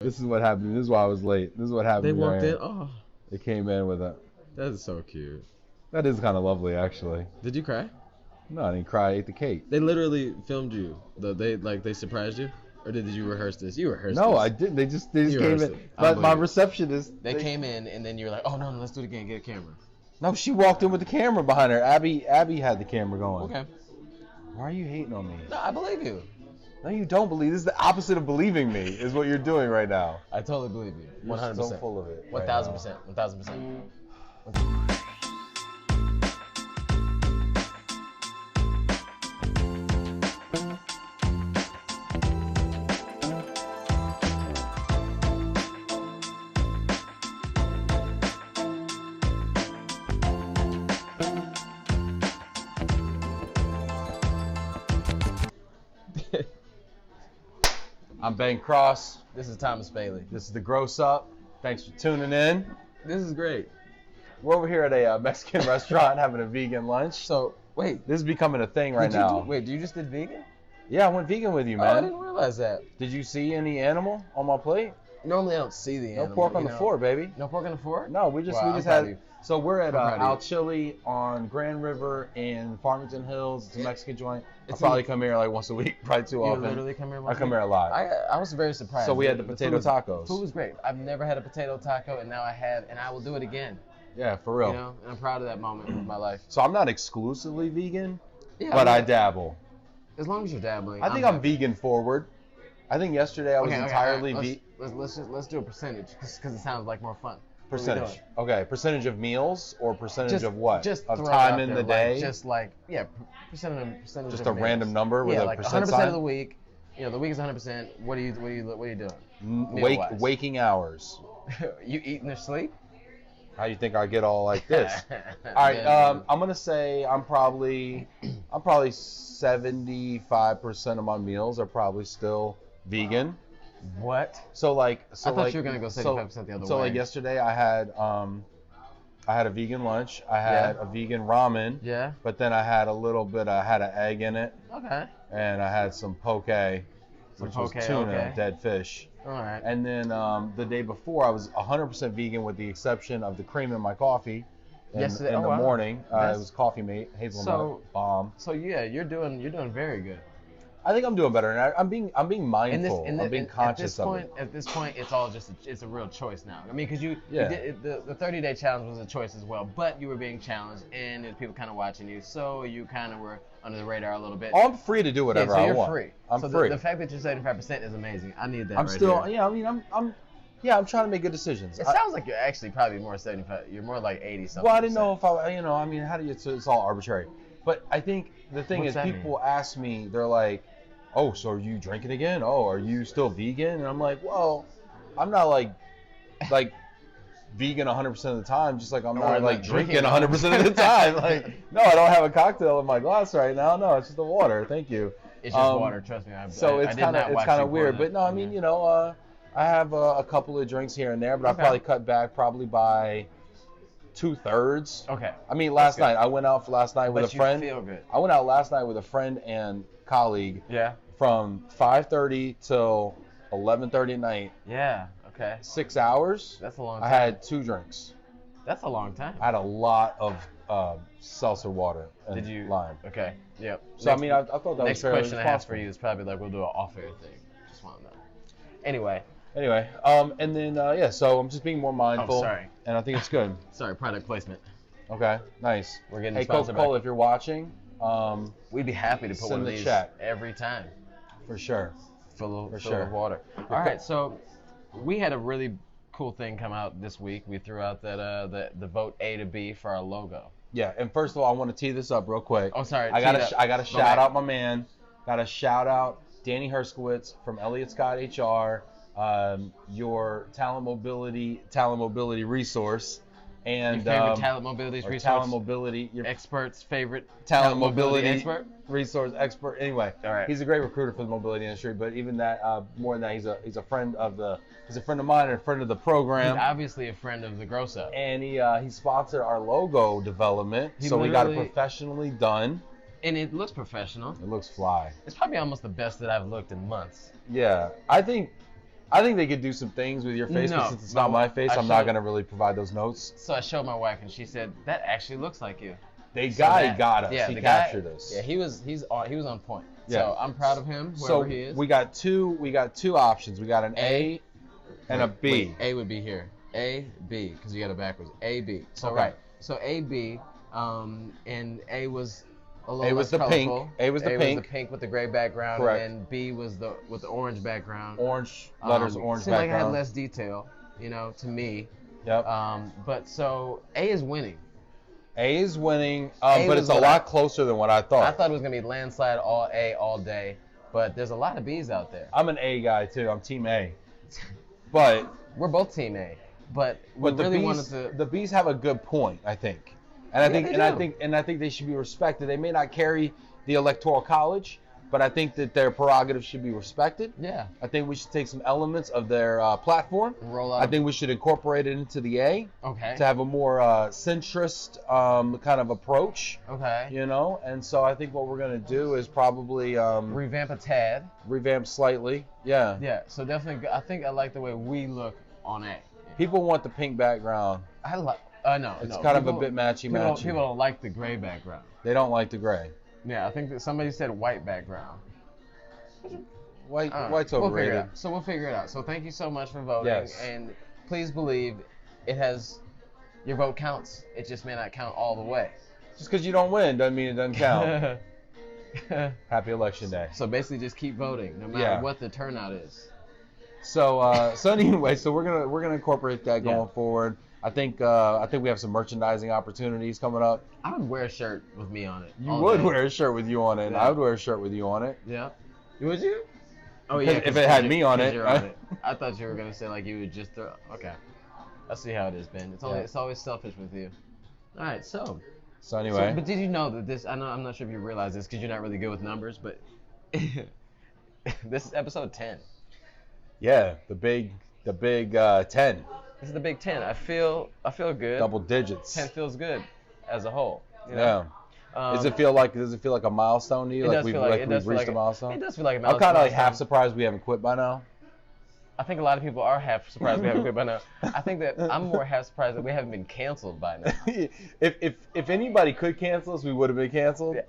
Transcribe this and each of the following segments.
This is what happened. This is why I was late. This is what happened. They Here I walked am. in. Oh, They came in with a. that is so cute. That is kind of lovely, actually. Did you cry? No, I didn't cry. I ate the cake. They literally filmed you. They surprised you, or did you rehearse this? You rehearsed. No, this. I didn't. They just You came rehearsed in. it. I My believe it. receptionist. They came in, and then you were like, "Oh no, let's do it again. Get a camera." No, she walked in with the camera behind her. Abby had the camera going. Okay. Why are you hating on me? No, I believe you. No, you don't believe. This is the opposite of believing me. Is what you're doing right now. I totally believe you. You're 100%. so full of it. 1,000%. 1,000%. I'm Ben Cross. This is Thomas Bailey. This is the Gross Up. Thanks for tuning in. This is great. We're over here at a Mexican restaurant having a vegan lunch. So wait, This is becoming a thing right did you now. wait, you just did vegan? Yeah, I went vegan with you, Oh, I man. didn't realize that. Did you see any animal on my plate? Normally I don't see the No animal. pork on you the know. floor, baby. No pork on the floor? No, we Wow, I'm just proud of had. you. So we're at I'm proud of Al you. Chili on Grand River in Farmington Hills. It's a Mexican joint. I It's probably in- come here like once a week, probably too You often. literally come here I once come a here a lot. I was very surprised. So we had the food potato was- tacos. Food was great. I've never had a potato taco, and now I have, and I will do it again. Yeah, for real. You know, and I'm proud of that moment of my life. So I'm not exclusively vegan, Yeah, but I mean, dabble. as long as you're dabbling. I think I'm happy. vegan forward. I think yesterday I was entirely vegan. Let's do a percentage because it sounds like more fun. What are we Percentage. doing? Okay, percentage of meals or percentage of what? Just of throw it time out in there, the like, day? just like percentage. Just of a meals. random number with yeah, a like percent 100% sign? of the week. You know, the week is 100%. What are you doing? Meal-wise. Waking hours. You eat and sleep? How do you think I get all like this? All right, I'm gonna say I'm probably 75% of my meals are probably still vegan. What? So like, I thought you were gonna go 75% the other So way. like yesterday I had a vegan lunch. I had Yeah. a vegan ramen. Yeah. But then I had a little bit. I had an egg in it, Okay. and I had some poke, which was poke, tuna, okay. dead fish. All right. And then the day before, I was 100% vegan with the exception of the cream in my coffee. Yesterday- in oh, the wow. morning, it That's- was Coffee Mate hazelnut So- bomb. So yeah, you're doing very good. I think I'm doing better, and I'm being mindful. I'm being conscious of it. At this point, it's all just it's a real choice now. I mean, because you Yeah. did, the 30-day challenge was a choice as well, but you were being challenged, and there's people kind of watching you, so you kind of were under the radar a little bit. Oh, I'm free to do whatever so I you're want. free. I'm so free. The fact that you're 75% is amazing. I need that. I'm right still, here. yeah. I mean, I'm trying to make good decisions. It sounds like you're actually probably more 75. You're more like 80 something. Well, I didn't know if I mean, how do you? It's all arbitrary. But I think the thing What's is, that people ask me, they're like, "Oh, so are you drinking again? Oh, are you still vegan?" And I'm like, "Well, I'm not like vegan 100% of the time, just like I'm Or not like like drinking drinking 100% of the time. Like, no, I don't have a cocktail in my glass right now. No, it's just the water. Thank you." It's just water. Trust me. So it's kind of weird. But no, I mean, I have a couple of drinks here and there, but I Okay. probably cut back probably by 2/3. Okay. I mean, last That's good. night I went out last night with But a you friend. feel good. I went out last night with a friend and colleague Yeah. from 5:30 till 11:30 at night. Yeah. Okay. 6 hours. That's a long I time. had 2 drinks. That's a long time. I had a lot of seltzer water and Did you? lime. Okay. Yep. So I mean, I thought that was next fairly question I have for responsible. you is probably like we'll do an off-air thing. Just want to know. Anyway. Anyway, and then so I'm just being more mindful. Oh, sorry. And I think it's good. Sorry, product placement. Okay, nice. We're getting Hey, sponsored Coca-Cola, by- if you're watching, We'd be happy to put Send one of the these check. every time. for sure. Full sure. of water. All right, so we had a really cool thing come out this week. We threw out that the vote A to B for our logo. Yeah, and first of all, I want to tee this up real quick. Oh, sorry. I tee got it to up. I got to Go shout back. out my man. Got to shout out Danny Herskowitz from Elliott Scott HR, your talent mobility resource, and Your favorite talent mobility or resource. talent mobility your expert's favorite talent mobility expert. resource expert. Anyway, All right. he's a great recruiter for the mobility industry. But even that, more than that, he's a friend of mine and a friend of the He's program. obviously a friend of the Gross Up. And he sponsored our logo development, He so we got it literally- professionally done. And it looks professional. It looks fly. It's probably almost the best that I've looked in months. Yeah, I think I think they could do some things with your face, but No, since it's not my face, I I'm not showed- going to really provide those notes. So I showed my wife, and she said that actually looks like you. The So guy that- got us. Yeah, he the captured guy, us. Yeah, he was on point. Yeah. So I'm proud of him, whoever So he is. we got two options. We got an A and a B. Wait, A would be here. A, B, because you got it backwards. A, B. So Okay. right. So A, B, and A was a little A less was the pink. colorful. A was the A pink. was the pink with the gray background. Correct. And B was with the orange background. Orange letters, orange seemed background. like it had less detail, to me. Yep. But so A is winning. A is winning, A but was it's a what lot closer than what I thought. I thought it was gonna be landslide all A all day, but there's a lot of B's out there. I'm an A guy too. I'm Team A. But We're both Team A, but we the really bees, wanted to. the bees have a good point, I think, and I Yeah, think they and I do. think and I think they should be respected. They may not carry the electoral college, but I think that their prerogatives should be respected. Yeah. I think we should take some elements of their platform. Roll out. I think we should incorporate it into the A Okay. to have a more centrist kind of approach, Okay. And so I think what we're gonna do is probably Revamp a tad. revamp slightly. Yeah. Yeah. So definitely, I think I like the way we look on A. People want the pink background. I like. No. It's no. kind of People- a bit matchy People, matchy. people don't like the gray background. They don't like the gray. Yeah, I think that somebody said white background. White's We'll figure it overrated. out. So we'll figure it out. So thank you so much for voting. Yes. And please believe your vote counts. It just may not count all the way. Just because you don't win doesn't mean it doesn't count. Happy Election Day. So basically, just keep voting, no matter Yeah. what the turnout is. So anyway, so we're gonna incorporate that going Yeah. forward. I think we have some merchandising opportunities coming up. I would wear a shirt with me on it. You all would day. wear a shirt with you on it, and Yeah. I would wear a shirt with you on it. Yeah. Would you? Oh Because if it had me on it. you're on it. I thought you were gonna say like you would just throw. Okay. I see how it is, Ben. Yeah. It's always selfish with you. All right, so. So anyway, But did you know that this? I'm not sure if you realize this because you're not really good with numbers, but this is episode 10. yeah, the big 10, This is the Big 10. I feel good. double digits. 10 feels good as a whole. you Yeah. know? Does it feel like a milestone to you? It does we've feel like we've reached a milestone? It does feel like a I'm milestone. kind of like half surprised we haven't quit by now. I think a lot of people are half surprised we haven't quit by now. I think that I'm more half surprised that we haven't been canceled by now. if anybody could cancel us, we would have been canceled. Yeah.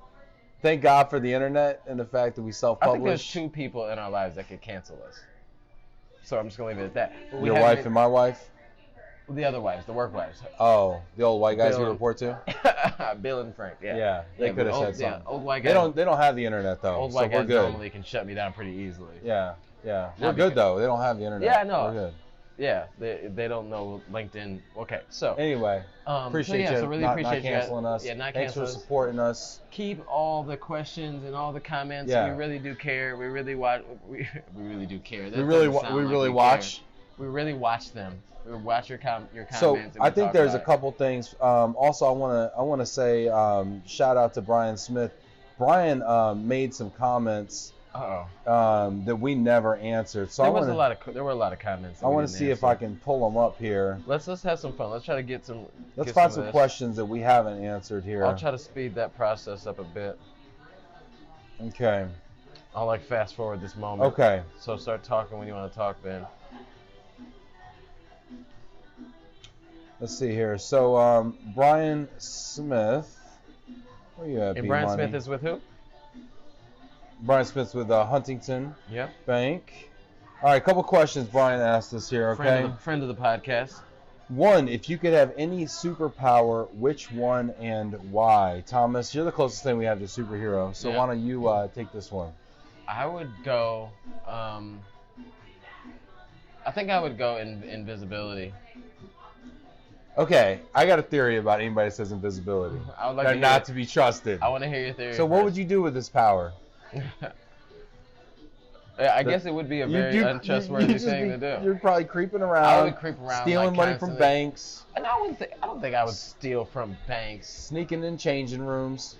Thank God for the internet and the fact that we I think there's self-publish. 2 people in our lives that could cancel us. So I'm just gonna leave it at that. But we Your haven't wife been- and my wife. the other wives, the work wives. Oh, the old white guys Bill we and- report to. Bill and Frank. Yeah. Yeah, they could have old- said something. Yeah, old white They guys. don't have the internet though, Old so white we're guys good. normally can shut me down pretty easily. Yeah. We're Not good because- though. They don't have the internet. Yeah, I know. We're good. Yeah, they don't know LinkedIn. Okay, so Anyway, appreciate so you really not appreciate you canceling us. Yeah, not Thanks for canceling us. supporting us. Keep all the questions and all the comments. Yeah. We really do care. We really watch. We really do care. That We really doesn't sound we like really care. watch. We really watch them. We watch your comments. So and I we think talk there's a about it. couple things. Also, I wanna say shout out to Brian Smith. Brian made some comments Uh-oh. that we never answered. So There I were a lot want of comments. I want to see if I can pull them up here. Let's have some fun. Let's try to get some. Let's get find of some this. questions that we haven't answered here. I'll try to speed that process up a bit. Okay. I'll like fast forward this moment. Okay. So start talking when you want to talk, Ben. Let's see here. So Brian Smith. Where you at, And B Brian Money? Smith is with who? Brian Smith's with Huntington Yep. Bank. All right, a couple questions Brian asked us here. Okay. Friend of the podcast. One, if you could have any superpower, which one and why? Thomas, you're the closest thing we have to superhero, so Yeah. why don't you take this one? I would go. I think I would go invisibility. Okay, I got a theory about anybody that says invisibility. I would like They're to not to be trusted. I want to hear your theory. So what would you do with this power? I guess it would be a very untrustworthy just thing be- to do. You're probably creeping around. I would creep around, stealing like, money from constantly. banks, And I don't think I would steal from banks. sneaking in changing rooms.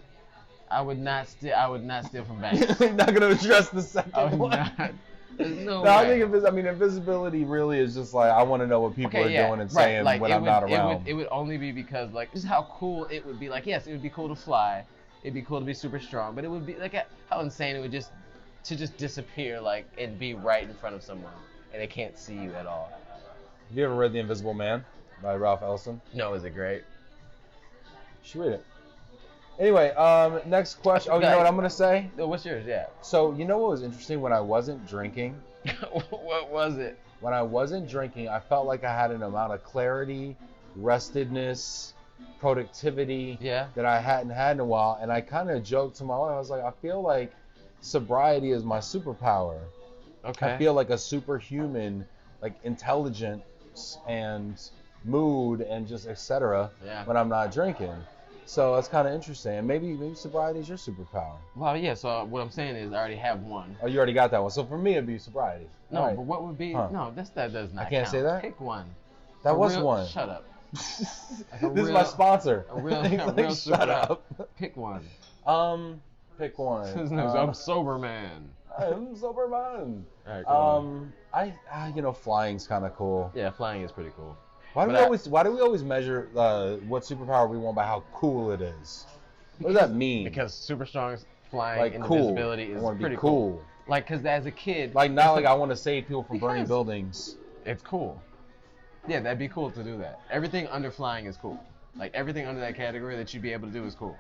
I would not steal from banks. You're not going to address the I second would one. not. There's no No, I way. think invisibility really is just like I want to know what people are doing and right. saying Like, when it I'm would, not it around. Would, it would only be because like just how cool it would be. Like yes, it would be cool to fly. It'd be cool to be super strong, but it would be like how insane it would just disappear like and be right in front of someone. and they can't see you at all. Have you ever read The Invisible Man by Ralph Ellison? No, is it great? You should read it. Anyway, next question. Oh, you know what I'm gonna say? What's yours? Yeah. So you know what was interesting when I wasn't drinking? What was it? When I wasn't drinking, I felt like I had an amount of clarity, restedness, productivity that I hadn't had in a while. And I kind of joked to my wife. I was like, I feel like sobriety is my superpower. Okay. I feel like a superhuman, like intelligence and mood and just etc. When I'm not drinking. So that's kind of interesting. And maybe sobriety is your superpower. Well, yeah. So what I'm saying is I already have one. Oh, you already got that one. So for me, it'd be sobriety. No, right. But what would be? Huh. No, that does not. I can't count. say that. Pick one. That was one. Shut up. This is my sponsor. A real shut up. Pick one. Pick one. His name's I'm sober man. I'm sober man. All right, cool. Flying's kind of cool. Yeah, flying is pretty cool. Why do we always measure what superpower we want by how cool it is? What does that mean? Because super strong flying like and cool. invisibility is I want to pretty be cool. Like, because as a kid, like not like I want to save people from burning buildings. It's cool. Yeah, that'd be cool to do that. Everything under flying is cool. Like everything under that category that you'd be able to do is cool.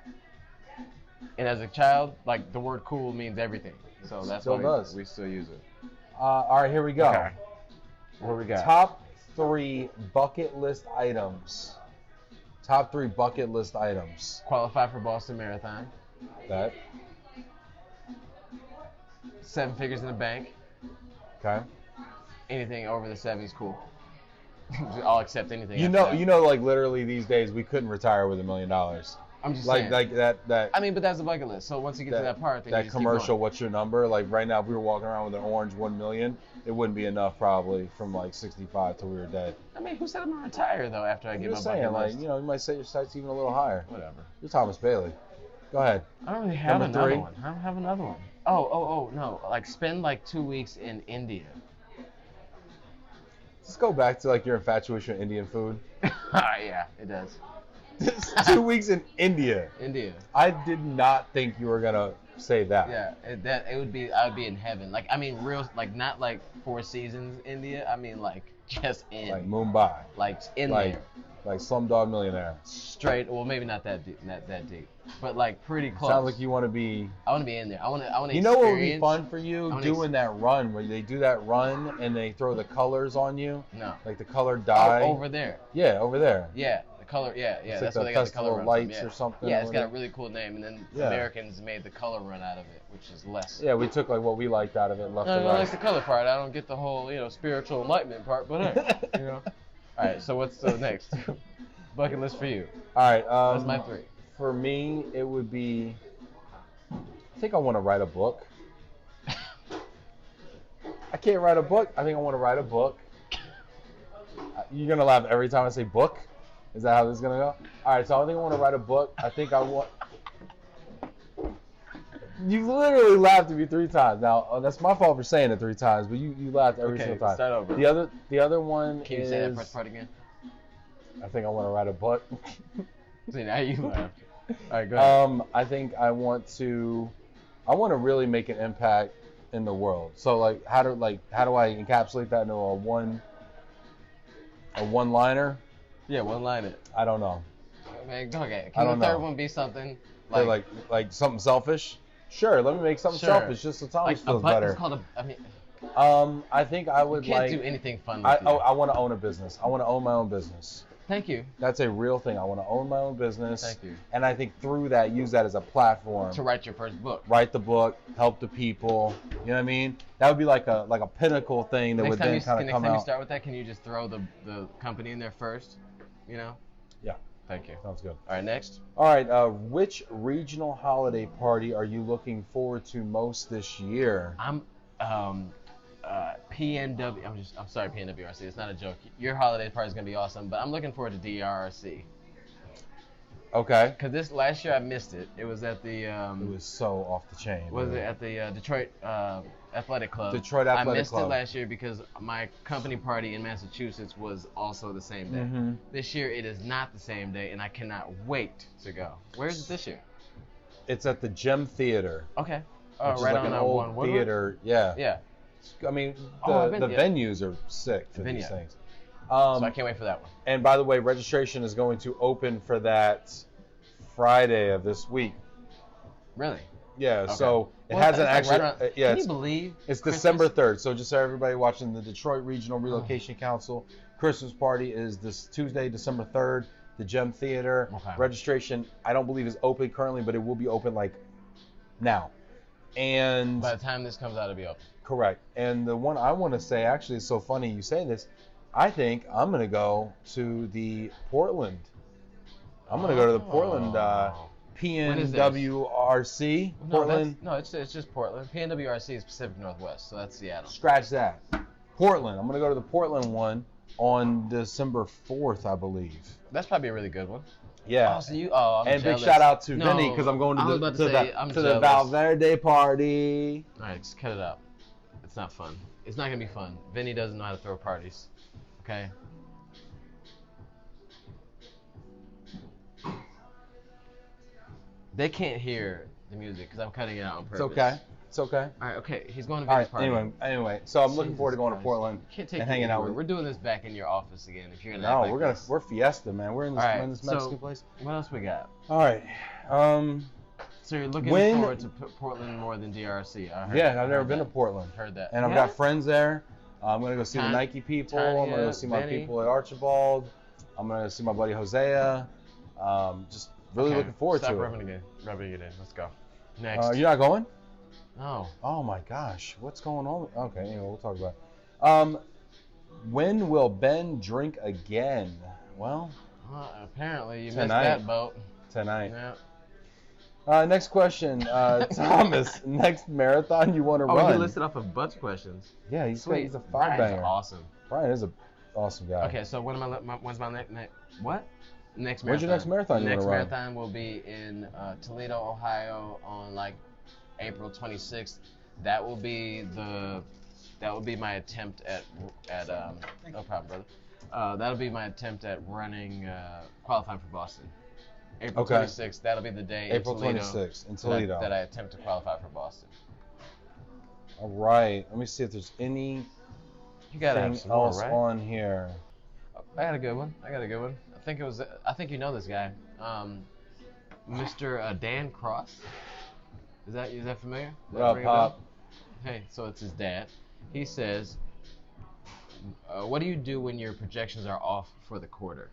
And as a child, like the word cool means everything. So that's why we still use it. All right, here we go. Okay. What we got? Top 3 bucket list items. Top 3 bucket list items. Qualify for Boston Marathon. That. 7 figures in the bank. Okay. Anything over the 7 is cool. I'll accept anything. You know, like literally these days we couldn't retire with $1 million. I'm just like, saying. Like that. I mean, but that's a bucket list. So once you get to that part, then that you just commercial, keep what's your number? Like right now, if we were walking around with an orange 1 million, it wouldn't be enough probably from like 65 till we were dead. I mean, who said I'm gonna retire though after I get my just bucket saying, like list? you might set your sights even a little higher. Whatever. You're Thomas Bailey. Go ahead. I don't really have Number another 3. one. I don't have another one. Oh, no. Like spend like 2 weeks in India. Let's go back to like your infatuation with Indian food. Yeah, it does. 2 weeks in India. India. I did not think you were gonna say that. Yeah, I would be in heaven. Like I mean, real like not like 4 Seasons India. I mean like just in like Mumbai. Like in like, there. Like Slumdog Millionaire. Straight. Well, maybe not that deep. Not that deep. But like pretty close. Sounds like you want to be. I want to be in there. I want to. You know what would be fun for you? Doing that run where they do that run and they throw the colors on you. No. Like the colored dye. Oh, over there. Yeah, over there. Yeah. Color, yeah, it's that's like where they got the color run lights from, or something. Yeah, it's got a really cool name, and then Yeah. Americans made the color run out of it, which is less. Yeah, we took like what we liked out of it, left No, to I right. like the color part. I don't get the whole, spiritual enlightenment part, but hey, All right, so what's the next bucket list for you? All right, That's my 3. For me, it would be. I think I want to write a book. I can't write a book. I think I want to write a book. You're gonna laugh every time I say book. Is that how this is gonna go? All right, so I think I want to write a book. I think I want. You literally laughed at me 3 times. Now that's my fault for saying it 3 times, but you laughed every single time. Start over. The other one Can you say that first part again? I think I want to write a book. See, now you laughed. All right, go ahead. I think I want to really make an impact in the world. So like, how do I encapsulate that into a one-liner? Yeah, one-liner. I don't know. Man, okay. Can the third one be something like something selfish? Sure, let me make something selfish just so Thomas feels better. It's called I think I would you can't do anything fun with I want to own a business. I want to own my own business. Thank you. That's a real thing. I want to own my own business. Thank you. And I think through that, use that as a platform to write your first book. Write the book, help the people. You know what I mean? That would be like a pinnacle thing that would then kind of come out. Next time you start with that, can you just throw the company in there first? Yeah. Thank you. Sounds good. All right, next. All right. Which regional holiday party are you looking forward to most this year? I'm PNW. I'm sorry, PNWRC. It's not a joke. Your holiday party is gonna be awesome, but I'm looking forward to DRRC. Okay. Because this last year I missed it. It was at the. It was so off the chain. Was it at the Detroit Athletic Club? Detroit Athletic Club. I missed it last year because my company party in Massachusetts was also the same day. Mm-hmm. This year it is not the same day, and I cannot wait to go. Where is it this year? It's at the Gem Theater. Okay. Which is like an old theater. Yeah. Yeah. I mean, Oh, the venues are sick for these Venue. things. So I can't wait for that one. And by the way, registration is going to open for that Friday of this week. Really? Yeah, Okay. so it Well, hasn't it's like actually. right around- Yeah, Can you believe? it's Christmas? December 3rd. So just so everybody watching, the Detroit Regional Relocation Council Christmas party is this Tuesday, December 3rd, the Gem Theater. Okay. Registration, I don't believe is open currently, but it will be open like now. And By the time this comes out, it'll be open. correct. And the one I want to say, actually, it's so funny you say this. I think I'm going to go to the Portland. I'm going to go to the Portland PNWRC. No, Portland. it's just Portland. PNWRC is Pacific Northwest, so that's Seattle. Scratch that. Portland. I'm going to go to the Portland one on December 4th, I believe. That's probably a really good one. Yeah. Oh, so I'm and jealous. big shout out to No, Vinny because I'm going I was to about the to say, I'm to the jealous. Valverde party. All right, just cut it out. It's not fun. It's not gonna be fun. Vinny doesn't know how to throw parties. Okay. They can't hear the music because I'm cutting it out on purpose. It's okay. It's okay. All right. Okay. He's going to All Vinny's right. party. Anyway, so I'm looking Jesus forward to going to Christ. Portland You can't take and hanging me out anywhere. with. We're doing this back in your office again. If you're gonna. No, act like this. we're fiesta, man. We're in this, All right, we're in this Mexican so- place. What else we got? All right. So you're looking When- forward to Portland more than DRC. I heard, Yeah, I I've never heard been that. to Portland, Heard that. and I've Yeah? got friends there. I'm gonna go see the Tanya- Nike people. I'm gonna go Tanya, see my Vinny. people at Archibald. I'm gonna see my buddy Hosea. Just really Okay, looking forward Stop to rubbing it in. Let's go. Next. it. You're not going? No. Oh my gosh, what's going on? Okay, anyway, we'll talk about it. When will Ben drink again? Well, Apparently you Tonight. missed that boat. tonight. Yeah. Next question, Thomas. Next marathon you want to Oh, run? he listed off a bunch of questions. Yeah, he's Sweet. a five Brian's banger. awesome. Brian is a awesome guy. Okay, so when's my next what? Next marathon. When's your next marathon you Next wanna run? marathon will be in Toledo, Ohio on like April 26th. That will be my attempt at no problem, brother. That'll be my attempt at running qualifying for Boston. April Okay. 26th. That'll be the day April in Toledo 26th in Toledo. that I attempt to qualify for Boston. All right. Let me see if there's anything You gotta have some more, else right? on here. I got a good one. I think you know this guy, Mr. Dan Cross. Is that familiar? Does that What up, ring a bell? Pop? Hey, so it's his dad. He says, "What do you do when your projections are off for the quarter?"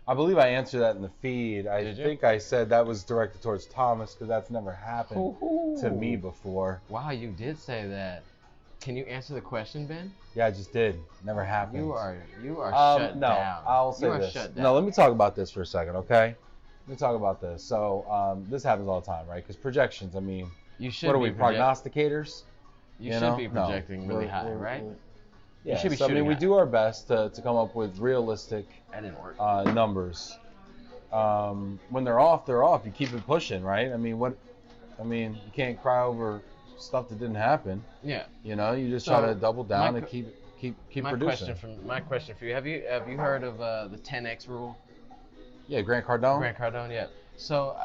I believe I answered that in the feed. I Did you? think I said that was directed towards Thomas because that's never happened to me before. Wow, you did say that. Can you answer the question, Ben? Yeah, I just did. Never happened. You are shut no, down. I'll say you are this. shut down. No, let me talk about this for a second, okay? Let me talk about this. So, this happens all the time, right? Because projections, I mean, You should what are be we, prognosticators? You you should know? be No. projecting really We're- high, we're- right? we're- You Yeah, should be so, I mean, shooting we high. do our best to come up with realistic That didn't work. numbers. When they're off, they're off. You keep it pushing, right? I mean, you can't cry over stuff that didn't happen. Yeah. You know, you just So, try to double down my and que- keep my producing. question for you: Have you heard of the 10x rule? Yeah, Grant Cardone. Grant Cardone, yeah. So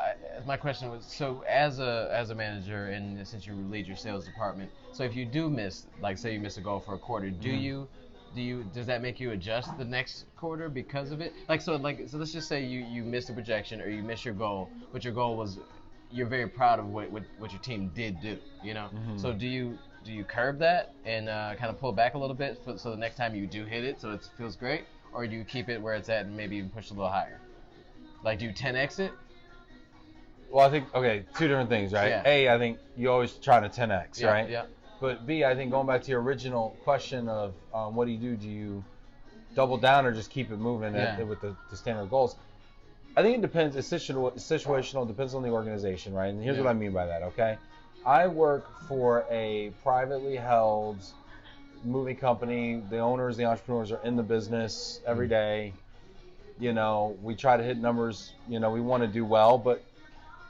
my question was: so as a manager, and since you lead your sales department, so if you do miss, like say you miss a goal for a quarter, does that make you adjust the next quarter because of it? So let's just say you missed a projection or you missed your goal, but your goal was you're very proud of what your team did do, you know? So do you curb that and kind of pull back a little bit so the next time you do hit it so it feels great, or do you keep it where it's at and maybe even push a little higher? Like, do you 10x it? Well, I think two different things, right? Yeah. A, I think you always try to 10x, Yeah, right? yeah. But B, I think going back to your original question of what do you double down or just keep it moving with the standard goals? I think it depends. It's situational. Depends on the organization, right? And here's what I mean by that. Okay, I work for a privately held moving company. The owners, the entrepreneurs are in the business every day. You know, we try to hit numbers. You know, we want to do well, but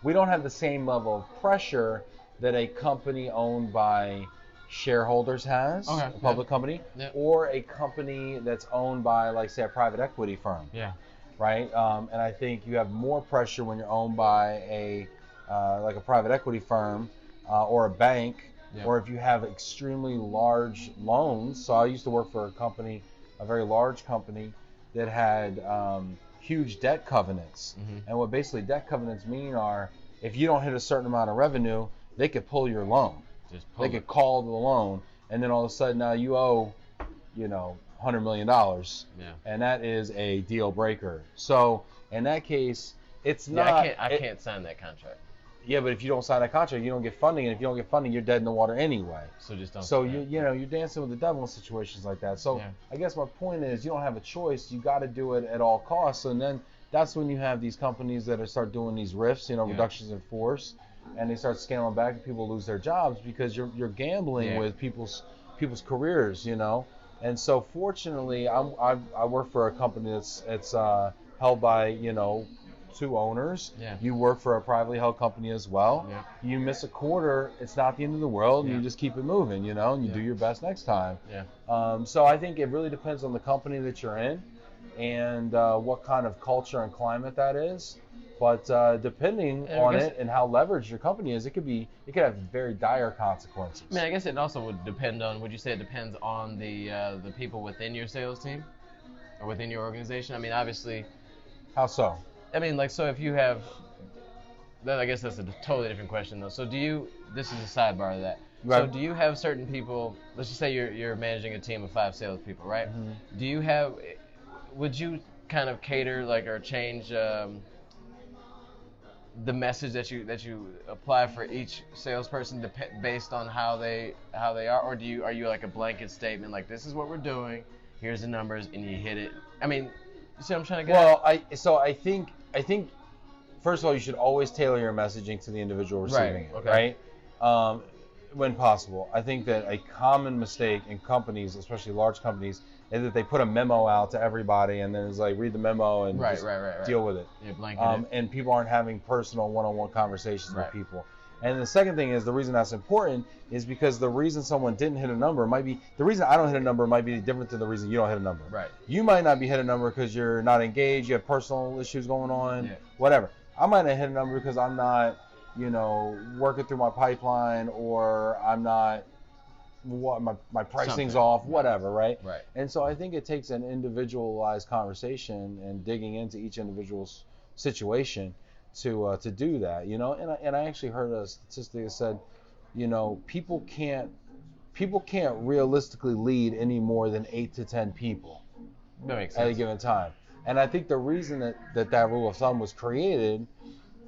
we don't have the same level of pressure that a company owned by shareholders has, Okay, a public company, or a company that's owned by, like, say, a private equity firm. Yeah. Right? And I think you have more pressure when you're owned by like a private equity firm or a bank Yeah. or if you have extremely large loans. So I used to work for a company, a very large company that had huge debt covenants. And what basically debt covenants mean are, if you don't hit a certain amount of revenue, they could pull your loan. They could call the loan, and then all of a sudden now you owe, $100 million. And that is a deal breaker. So in that case, it's not. I can't sign that contract. Yeah, but if you don't sign that contract, you don't get funding, and if you don't get funding, you're dead in the water anyway. So just don't. So you're dancing with the devil in situations like that. So I guess my point is, you don't have a choice. You got to do it at all costs, and then that's when you have these companies that start doing these RIFs, reductions in force, and they start scaling back, and people lose their jobs because you're gambling with people's careers, And so fortunately, I work for a company that's held by two owners. Yeah. You work for a privately held company as well. Yeah. You miss a quarter, it's not the end of the world, and you just keep it moving, and you do your best next time. Yeah. So I think it really depends on the company that you're in and what kind of culture and climate that is. But depending on it and how leveraged your company is, it could have very dire consequences. I guess it also would depend on. Would you say it depends on the people within your sales team or within your organization? Obviously. How so? So if you have, then I guess that's a totally different question though. So this is a sidebar of that. Right. So do you have certain people, let's just say you're managing a team of 5 salespeople, right? Mm-hmm. Would you kind of cater or change the message that you apply for each salesperson based on how they are, or are you like a blanket statement, like this is what we're doing, here's the numbers, and you hit it? You see what I'm trying to get at? I think first of all, you should always tailor your messaging to the individual receiving it, right? When possible. I think that a common mistake in companies, especially large companies, is that they put a memo out to everybody and then it's like, read the memo and deal with it. Yeah, blanket it. And people aren't having personal one-on-one conversations with people. And the second thing is, the reason that's important is because the reason someone didn't hit a number the reason I don't hit a number might be different than the reason you don't hit a number. Right. You might not be hitting a number because you're not engaged, you have personal issues going on, whatever. I might not hit a number because I'm not, working through my pipeline, or I'm not, my pricing's off, whatever, right? Right. And so I think it takes an individualized conversation and digging into each individual's situation to do that, and I actually heard a statistic that said, people can't realistically lead any more than 8 to 10 people that makes at sense. a given time. And I think the reason that rule of thumb was created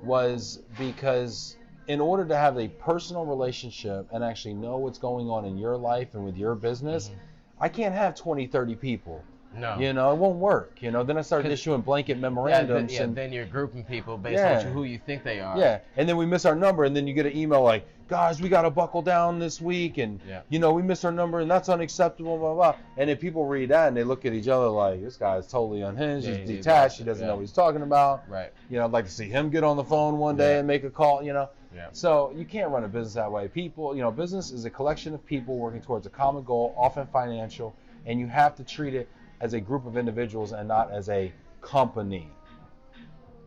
was because in order to have a personal relationship and actually know what's going on in your life and with your business, I can't have 20, 30 people. No. It won't work. Then I started issuing blanket memorandums. Then you're grouping people based on who you think they are. Yeah, and then we miss our number, and then you get an email like, guys, we got to buckle down this week, and we missed our number, and that's unacceptable, blah, blah. And then people read that, and they look at each other like, this guy's totally unhinged, he's detached, he doesn't know what he's talking about. Right. I'd like to see him get on the phone one day and make a call, Yeah. So you can't run a business that way. People, business is a collection of people working towards a common goal, often financial, and you have to treat it as a group of individuals and not as a company.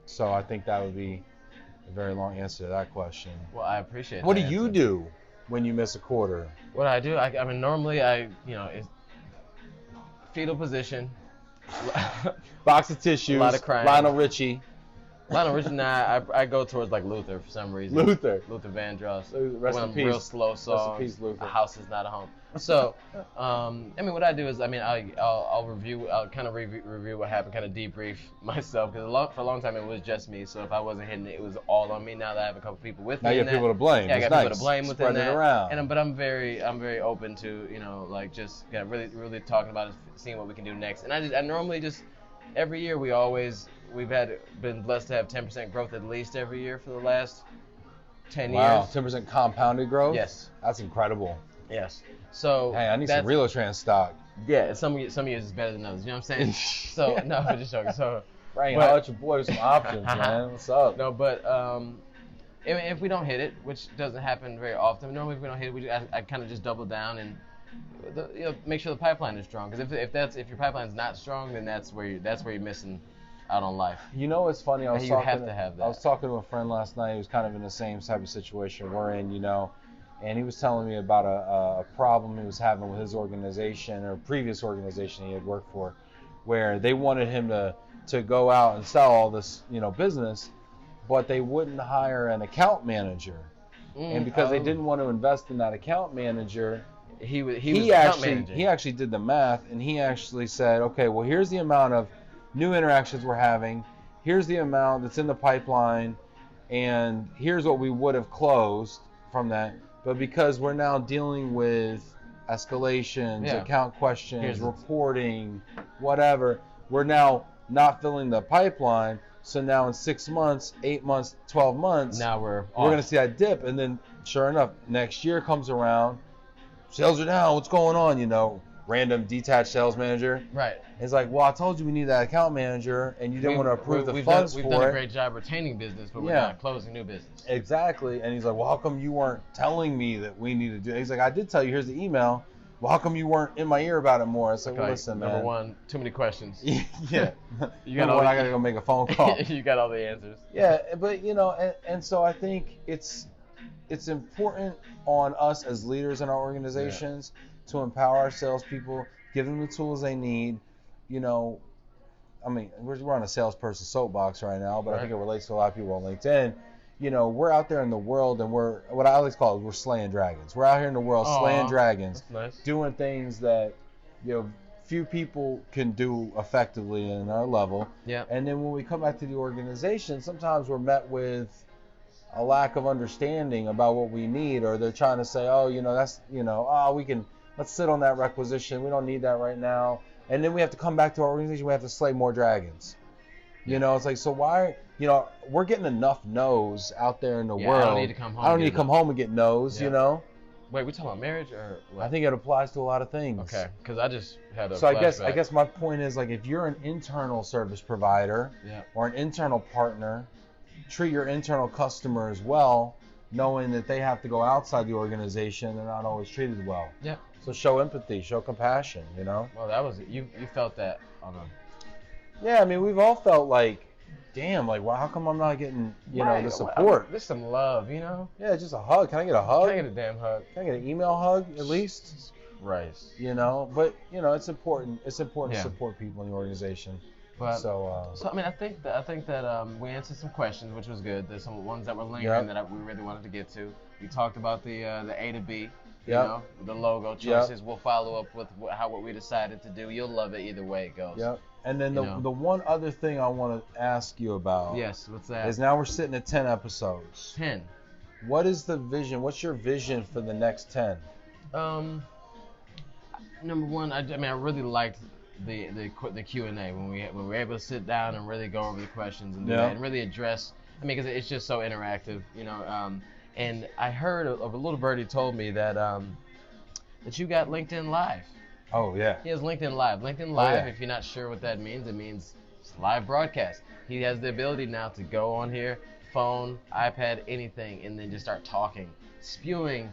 So I think that would be a very long answer to that question. Well, I appreciate What that do you answer. do when you miss a quarter? What I do, normally it's fetal position. Box of tissues. A lot of crying. Lionel Richie. I go towards like Luther for some reason. Luther Vandross. Rest in peace. Real slow song. Rest in peace, Luther. A house is not a home. So, what I do is, I'll review. I'll kind of review what happened, kind of debrief myself, because for a long time it was just me. So if I wasn't hitting it, it was all on me. Now that I have a couple people with me. Now you have people to blame. Yeah, I got people to blame within that. Spread it around. But I'm very open to just really talking about it, seeing what we can do next. And I normally just every year we've been blessed to have 10% growth at least every year for the last 10 years. Wow, 10% compounded growth? Yes. That's incredible. Yes. So hey, I need some Relotrans stock. Yeah, some years is better than others. You know what I'm saying? So no, I'm just joking. So Frank, how about your boy with some options, man? What's up? No, but if we don't hit it, which doesn't happen very often, normally if we don't hit it, I kind of just double down and make sure the pipeline is strong. Because if your pipeline's not strong, then that's where you're missing out on life. It's funny. You have to have that. I was talking to a friend last night who was kind of in the same type of situation we're in. and he was telling me about a problem he was having with his organization or previous organization he had worked for, where they wanted him to go out and sell all this, business, but they wouldn't hire an account manager. And because they didn't want to invest in that account manager, he actually did the math, and he actually said, okay, well, here's the amount of new interactions we're having, here's the amount that's in the pipeline, and here's what we would have closed from that. But because we're now dealing with escalations, account questions, reporting, whatever, we're now not filling the pipeline. So now in 6 months, 8 months, 12 months, now we're going to see that dip. And then sure enough, next year comes around, sales are down, what's going on, random detached sales manager. Right. It's like, well, I told you we need that account manager, and you didn't want to approve the funds for it. We've done a great job retaining business, but we're not closing new business. Exactly. And he's like, well, how come you weren't telling me that we need to do it? He's like, I did tell you, here's the email. Well, how come you weren't in my ear about it more? It's like, well, listen, man. Number one, too many questions. Yeah. I got to go make a phone call. You got all the answers. Yeah, but, and so I think it's important on us as leaders in our organizations to empower our salespeople, give them the tools they need. I mean, we're on a salesperson soapbox right now, but I think it relates to a lot of people on LinkedIn. We're out there in the world, and we're, what I always call it, we're slaying dragons. We're out here in the world slaying dragons, doing things that, few people can do effectively in our level. Yeah. And then when we come back to the organization, sometimes we're met with a lack of understanding about what we need, or they're trying to say, that's, let's sit on that requisition. We don't need that right now. And then we have to come back to our organization. We have to slay more dragons. It's like, so why, we're getting enough no's out there in the world. I don't need to come home. I don't need to come home and get no's, Wait, we talking about marriage or what? I think it applies to a lot of things. Okay, because I just had a So I guess my point is, like, if you're an internal service provider or an internal partner, treat your internal customers well, knowing that they have to go outside the organization. They're not always treated well. Yeah. So show empathy, show compassion, Well, that was you felt that on a... Yeah, I mean, we've all felt like, damn, like, wow, how come I'm not getting, the support? There's some love, Yeah, just a hug. Can I get a hug? Can I get a damn hug? Can I get an email hug at least? Right. But it's important. It's important to support people in the organization. But, so I mean, I think that we answered some questions, which was good. There's some ones that were lingering that we really wanted to get to. We talked about the A to B. The logo choices. We'll follow up with what we decided to do. You'll love it either way it goes. Yep. And then the one other thing I want to ask you about. Yes, what's that? Is now we're sitting at 10 episodes. 10. What is the vision? What's your vision for the next 10? Number one, I really liked the Q&A when we were able to sit down and really go over the questions and do that and really address. I mean, because it's just so interactive, And I heard of a little birdie told me that you got LinkedIn Live. Oh, yeah. He has LinkedIn Live. LinkedIn Live, if you're not sure what that means, it means live broadcast. He has the ability now to go on here, phone, iPad, anything, and then just start talking, spewing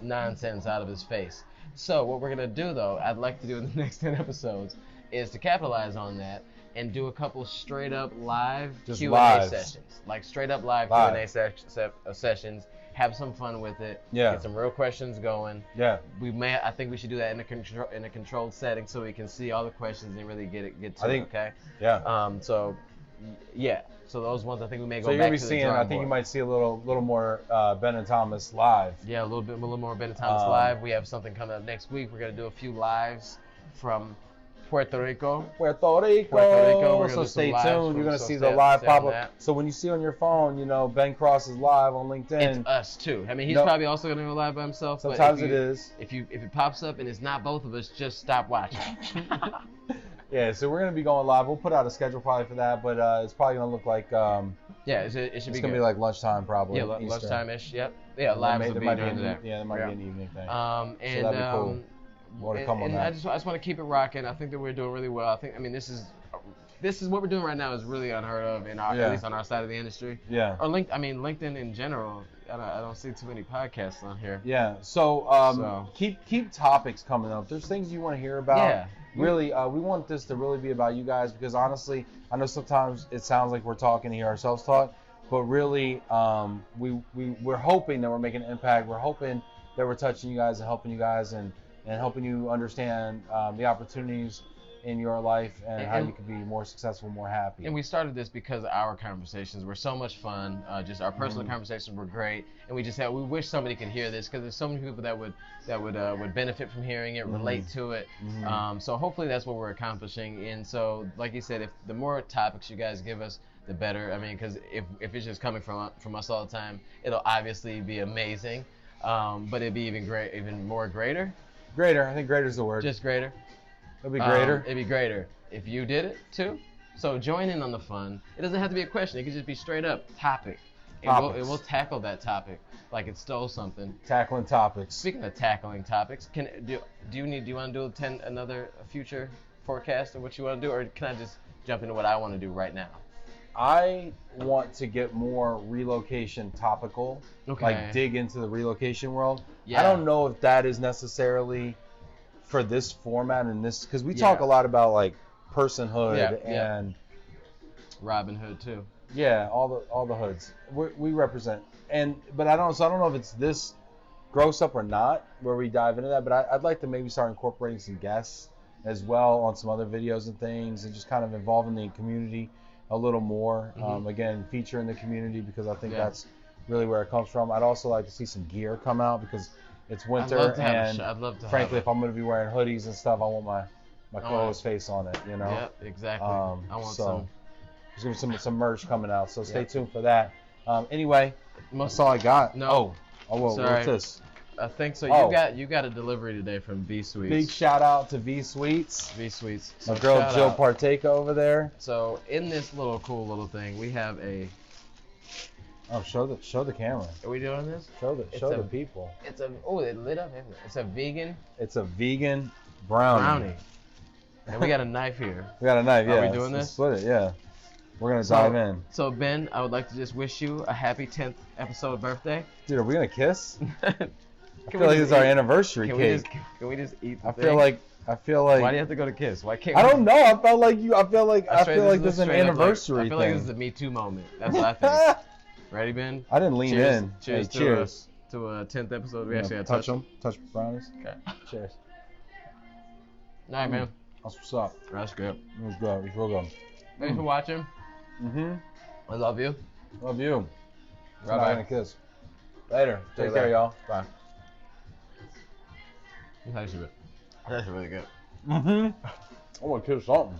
nonsense out of his face. So what we're going to do, though, I'd like to do in the next 10 episodes, is to capitalize on that and do a couple straight-up live Q&A sessions. Like straight-up live Q&A sessions. Have some fun with it. Yeah. Get some real questions going. Yeah. I think we should do that in a controlled setting so we can see all the questions and really get to it. Okay. Yeah. So those ones I think we may go back to the drawing board. I think you might see a little more Ben and Thomas live. Yeah, a little more Ben and Thomas live. We have something coming up next week. We're gonna do a few lives from Puerto Rico. So stay tuned. You're going to see the live pop up. So when you see on your phone, Ben Cross is live on LinkedIn. It's us too. I mean, he's probably also going to go live by himself. Sometimes it is. If it pops up and it's not both of us, just stop watching. Yeah, so we're going to be going live. We'll put out a schedule probably for that, but it's probably going to look like... it should be good. It's going to be like lunchtime probably. Yeah, lunchtime-ish. Yep. Yeah, live will be during the day. Yeah, there might be an evening thing. So that'd be cool. More to come on that. I just want to keep it rocking. I think that we're doing really well. This is what we're doing right now is really unheard of at least on our side of the industry. Yeah. Or LinkedIn in general. I don't see too many podcasts on here. Yeah. So keep topics coming up. If there's things you want to hear about. Yeah. Really, we want this to really be about you guys because honestly, I know sometimes it sounds like we're talking to hear ourselves talk, but really, we're hoping that we're making an impact. We're hoping that we're touching you guys and helping you guys and helping you understand the opportunities in your life and how you can be more successful, more happy. And we started this because our conversations were so much fun. Just our personal conversations were great, and we wish somebody could hear this because there's so many people that would benefit from hearing it, relate to it. So hopefully that's what we're accomplishing. And so, like you said, if the more topics you guys give us, the better. I mean, because if it's just coming from us all the time, it'll obviously be amazing, but it'd be even more greater. Greater, I think greater is the word. Just greater. It'd be greater. It'd be greater if you did it too. So join in on the fun. It doesn't have to be a question. It could just be straight up topic. And we'll tackle that topic like it stole something. Tackling topics. Speaking of tackling topics, do you want to do another future forecast of what you want to do, or can I just jump into what I want to do right now? I want to get more relocation topical. Okay. Like dig into the relocation world. Yeah. I don't know if that is necessarily for this format and this, because we talk a lot about like personhood and Robin Hood too. Yeah, all the hoods we represent, but I don't know if it's this gross up or not where we dive into that, but I'd like to maybe start incorporating some guests as well on some other videos and things, and just kind of involving the community a little more. Again, featuring the community, because I think that's really where it comes from. I'd also like to see some gear come out because it's winter, I'd love to frankly, if I'm going to be wearing hoodies and stuff, I want my clothes face on it, you know? Yep, exactly. I want some. There's going to be some merch coming out, so stay tuned for that. Anyway, that's all I got. No. What's this? I think so. You got a delivery today from V Sweets. Big shout out to V Sweets. V Sweets. My girl Jill Parteka over there. So in this cool little thing, we have a. Oh, show the camera. Are we doing this? Show the people. It lit up. It's a vegan. It's a vegan brownie. And we got a knife here. We got a knife. Yeah. Are we doing this? Split it. Yeah. We're gonna dive in. So Ben, I would like to just wish you a happy 10th episode birthday. Dude, are we gonna kiss? I feel like this is our anniversary cake. Can we just eat the I thing? feel like. Why do you have to go to kiss? Why can't? I don't know. I feel like this is an anniversary thing. I feel like this is a Me Too moment. That's what I think. Ready, Ben? I didn't lean in. Cheers. Hey, cheers. To a 10th episode. We actually had touch them. Touch brownies. Okay. Cheers. All right, man. That's what's up. That's good. It was good. It was real good. Thanks for watching. I love you. Love you. Bye-bye. And a kiss. Later. Take care, y'all. Bye. That's really good. I want to kiss something.